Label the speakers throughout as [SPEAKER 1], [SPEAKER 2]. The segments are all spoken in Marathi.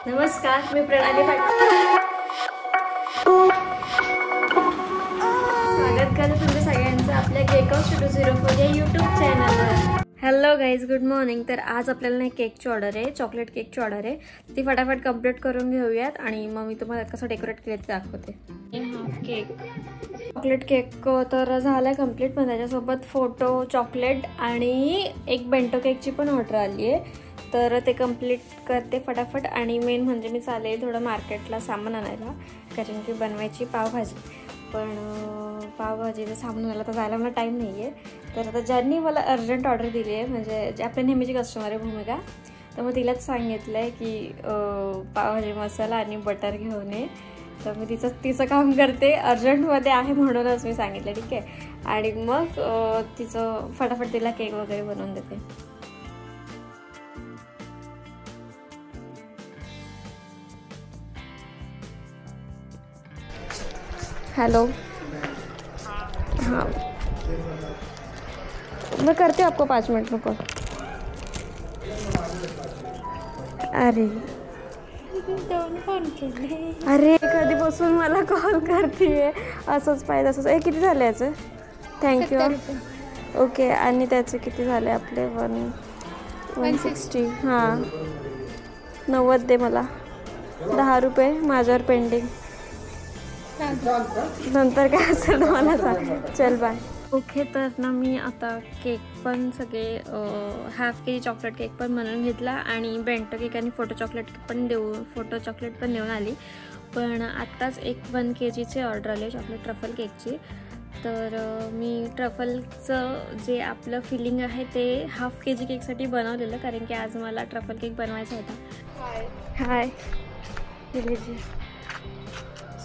[SPEAKER 1] नमस्कार, मी प्रणाली पाटील. स्वागत करते तुमच्या सगळ्यांचं आपल्या केक ऑफ 204 या यूट्यूब चॅनलवर. Hello guys, good morning. तर आज आपल्याला ना केकची ऑर्डर आहे, चॉकलेट केकची ऑर्डर आहे. ती फटाफट कंप्लीट करून घेऊयात आणि मग मी तुम्हाला कसं डेकोरेट केलं ते दाखवते. केक चॉकलेट केक तर झालाय कंप्लीट, पण त्याच्यासोबत फोटो, चॉकलेट आणि एक बेंटो केकची पण ऑर्डर आली आहे. तर ते कंप्लीट करते फटाफट. आणि मेन म्हणजे मी चालेल थोडं मार्केटला सामान आणायला, कारण की बनवायची पावभाजी. पण पावभाजीचं सामान आणायला तर जायला मला टाईम नाही आहे. तर आता ज्यांनी मला अर्जंट ऑर्डर दिली आहे, म्हणजे जे आपल्या नेहमीची कस्टमर आहे भूमिका, तर मग तिलाच सांगितलं आहे की पावभाजी मसाला आणि बटर घेऊन ये. तर मी तिचं काम करते, अर्जंटमध्ये आहे म्हणूनच मी सांगितलं. ठीक आहे. आणि मग तिचं फटाफट तिला केक वगैरे बनवून देते. हेलो, हाँ मैं करती हूँ आपको 5 मिनट में कॉल. अरे कधीपासून मला कॉल करते, असंच पाहिजे असंच. किती झाले याचे? थँक्यू. ओके. आणि त्याचे किती झाले आपले? 160. हां, 90 दे मला. 10 रुपये माझ्यावर पेंडिंग. नंतर काय असेल मला सांग. चल बाय. ओके. तर ना मी आता केक पण सगळे हाफ के जी चॉकलेट केक पण बनवून घेतला आणि बेंटो केक आणि फोटो चॉकलेट पण देऊन आली. पण आत्ताच एक 1 kgची ऑर्डर आली चॉकलेट ट्रफल केकची. तर मी ट्रफलचं जे आपलं फिलिंग आहे ते हाफ के जी केकसाठी बनवलेलं, कारण की आज मला ट्रफल केक बनवायचा होता. हाय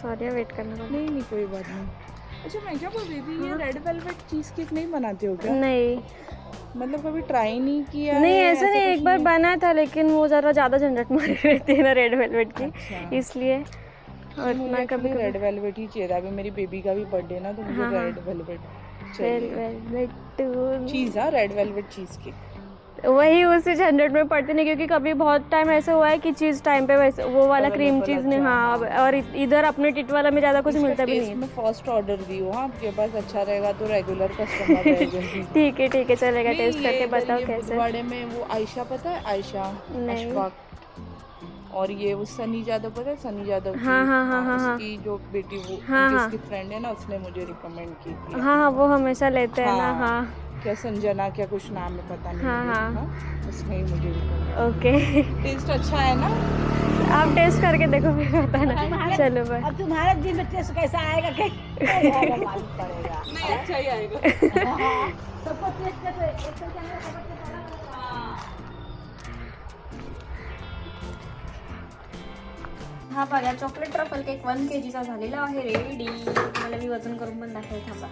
[SPEAKER 1] सॉरी वेट करना.
[SPEAKER 2] नहीं कोई बात नहीं. अच्छा, मैं क्या बोल रही थी, ये रेड वेलवेट चीज केक नहीं बनाते हो क्या?
[SPEAKER 1] नहीं,
[SPEAKER 2] मतलब कभी ट्राई नहीं किया?
[SPEAKER 1] नहीं ऐसा नहीं. एक बार बना था, लेकिन वो ज़रा ज़्यादा झंझट मारी रहती है ना रेड वेलवेट की. अच्छा. इसलिए. और मैं कभी
[SPEAKER 2] रेड वेलवेट ही चाहिए था. अभी मेरी बेबी का भी बर्थडे ना, तो मुझे रेड वेलवेट चीज़. हाँ, रेड वेलवेट चीज़ केक
[SPEAKER 1] वही उसी झंझट में पड़ते नहीं, क्योंकि कभी बहुत टाइम ऐसे हुआ है कि चीज़ टाइम पे वैसे वो वाला क्रीम चीज़ नहीं. हाँ, और इधर अपने टिट वाला में ज़्यादा कुछ मिलता भी नहीं है.
[SPEAKER 2] मैं फर्स्ट ऑर्डर दी हूँ. आपके पास अच्छा रहेगा तो रेगुलर कस्टमर रहेगा.
[SPEAKER 1] ठीक है चलेगा. टेस्ट करके बताओ कैसे.
[SPEAKER 2] बड़े में वो आयशा, पता है आयशा? नहीं. और ये वो सनी जादव, पता है सनी जादव? हाँ. उसकी जो बेटी वो जिसकी फ्रेंड है ना, उसने मुझे रिकमेंड की थी.
[SPEAKER 1] हाँ, वो हमेशा लेते हैं ना. हाँ,
[SPEAKER 2] क्या संजना क्या कुछ नाम है, पता नहीं. हाँ. उसने ही मुझे रिकमेंड.
[SPEAKER 1] ओके.
[SPEAKER 2] टेस्ट अच्छा है ना?
[SPEAKER 1] आप टेस्ट करके देखो फिर बताना. चलो बाय.
[SPEAKER 3] अब तुम्हारे दिन में टेस्ट कैसा आएगा? मालूम पड़ेगा.
[SPEAKER 2] नहीं, अच्छा ही आएगा.
[SPEAKER 3] सबको टेस्ट करके
[SPEAKER 1] हा बघा, चॉकलेट ट्रफल केक 1 kgचा झालेला आहे रेडी. मला मी वजन करून पण दाखवते. थांबा.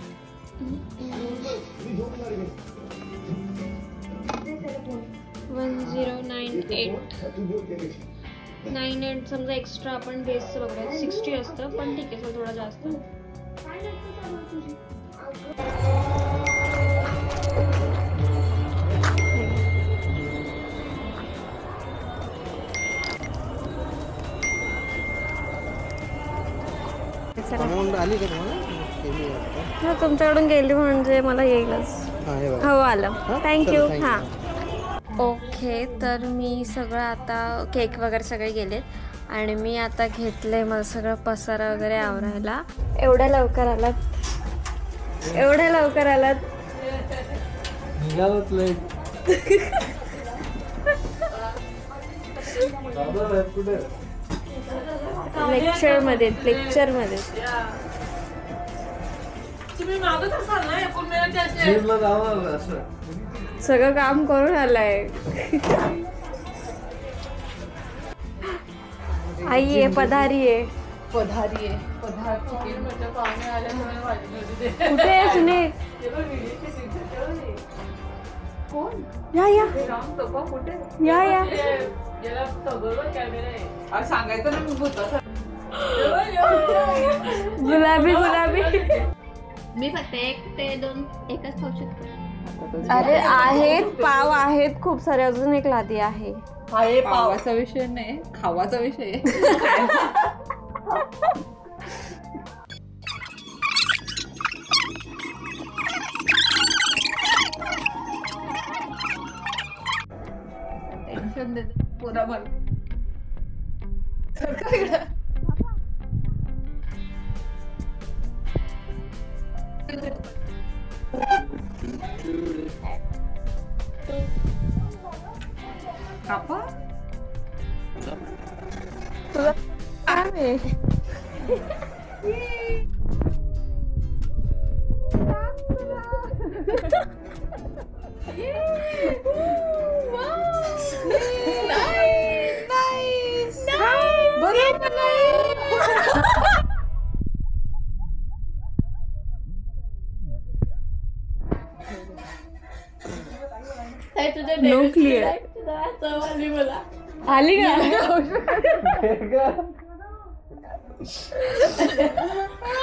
[SPEAKER 1] 1098 समजा एक्स्ट्रा आपण बेस बघूया. 60 असतं, पण ठीक आहे, थोडा जास्त. तुमच्याकडून गेली म्हणजे मला येईलच. हो, आलं. थँक्यू. हां, ओके. तर मी सगळं आता केक वगैरे सगळे गेलेत आणि मी आता घेतले मला सगळं पसारा वगैरे आवरायला. एवढ्या लवकर आलात? लेक्चर मध्ये सगळं काम करून आलाय. आई आहे, पधारी आहे. कुठे आहे सुने? या
[SPEAKER 2] सांगायचं ना मी भूताचं.
[SPEAKER 1] गुलाबी
[SPEAKER 4] मी फक्त 1 ते 2 एकच खाऊ शकतो.
[SPEAKER 1] अरे आहेत, पाव आहेत खूप सारे. अजून एक लादी आहे.
[SPEAKER 2] खाये पावाचा विषय नाही, खावाचा विषय टेन्शन देते पुरा मला. कापा तुला आहे
[SPEAKER 1] नो क्लिअर आली का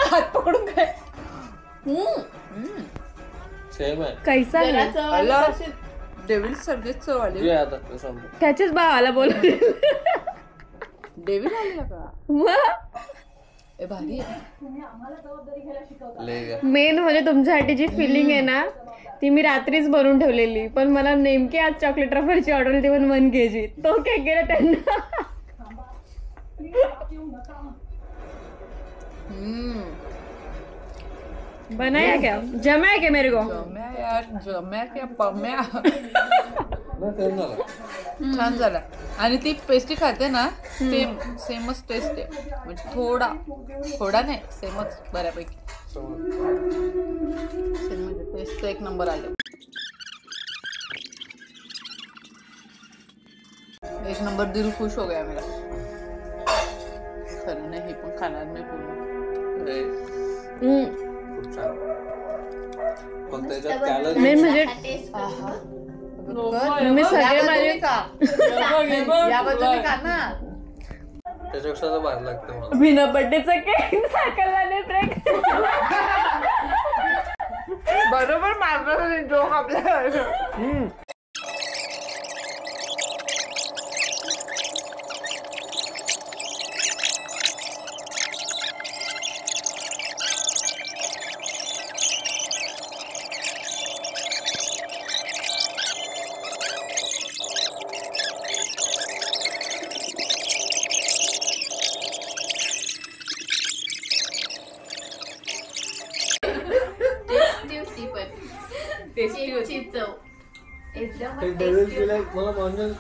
[SPEAKER 2] हात पकडून काय
[SPEAKER 1] कैसा
[SPEAKER 2] डेव्हिल सर्विस चव आली.
[SPEAKER 1] त्याच्याच भावाला बोल
[SPEAKER 2] डेव्हिल आलेला का भारी.
[SPEAKER 1] मेन म्हणजे तुमच्यासाठी जी फिलिंग आहे ना ती मी रात्रीच बनवून ठेवलेली, पण मला नेमकी आज चॉकलेट रफरची ऑर्डर होती पण 1 kg. तो केक गेला त्यांना. बनाया क्या जमा क्या मेरे को
[SPEAKER 2] जम्या क्या पम्या छान झाला. आणि ती पेस्ट्री खाते ना सेमच टेस्ट आहे, म्हणजे थोडा नाही सेमच बऱ्यापैकी सेम, म्हणजे टेस्ट एक नंबर आले. एक नंबर दिल खुश हो गया मेरा. खरं नाही हे पण खाणार नाही पूर्ण.
[SPEAKER 1] मेन म्हणजे मी सगळे माझे
[SPEAKER 2] याबद्दल का ना
[SPEAKER 5] त्याच्यापेक्षा भारी लागतं मला.
[SPEAKER 1] बिना बर्थडेचा केक साखरला नाही ब्रेक.
[SPEAKER 2] बरोबर मारणार जोक आपल्या.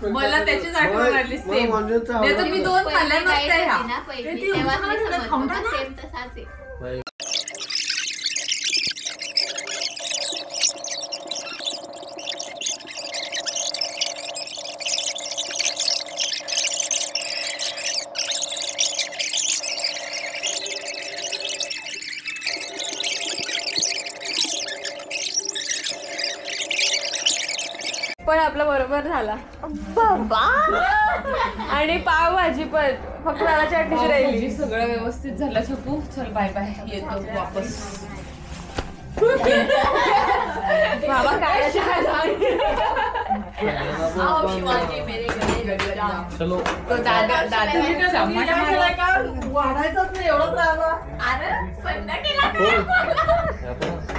[SPEAKER 2] मला त्याचीच आठवण आली. सेम मी 2 खाल्ल्या नसत्या.
[SPEAKER 1] पण आपला बरोबर झाला बाबा. आणि पावभाजी पण फक्त मला चटणी राहिली.
[SPEAKER 2] सगळं व्यवस्थित झालं. शकू चल बाय बाय, येतो वापस.
[SPEAKER 1] बाबा काय
[SPEAKER 2] वाढायचंच नाही एवढं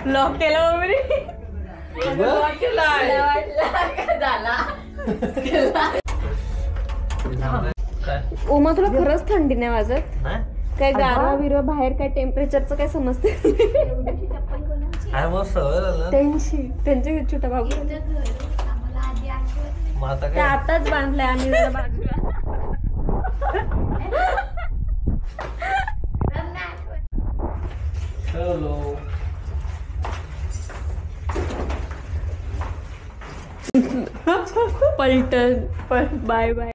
[SPEAKER 1] लॉक केलं मम्मी. उमा तुला खरंच थंडी नाही वाजत काय? गारवा बिरवा बाहेर काय टेम्परेचरचं काय समजते? त्यांचे छोटा बाबू ते आताच बांधलाय आम्ही जरा बाजूला. पलटन बाय बाय.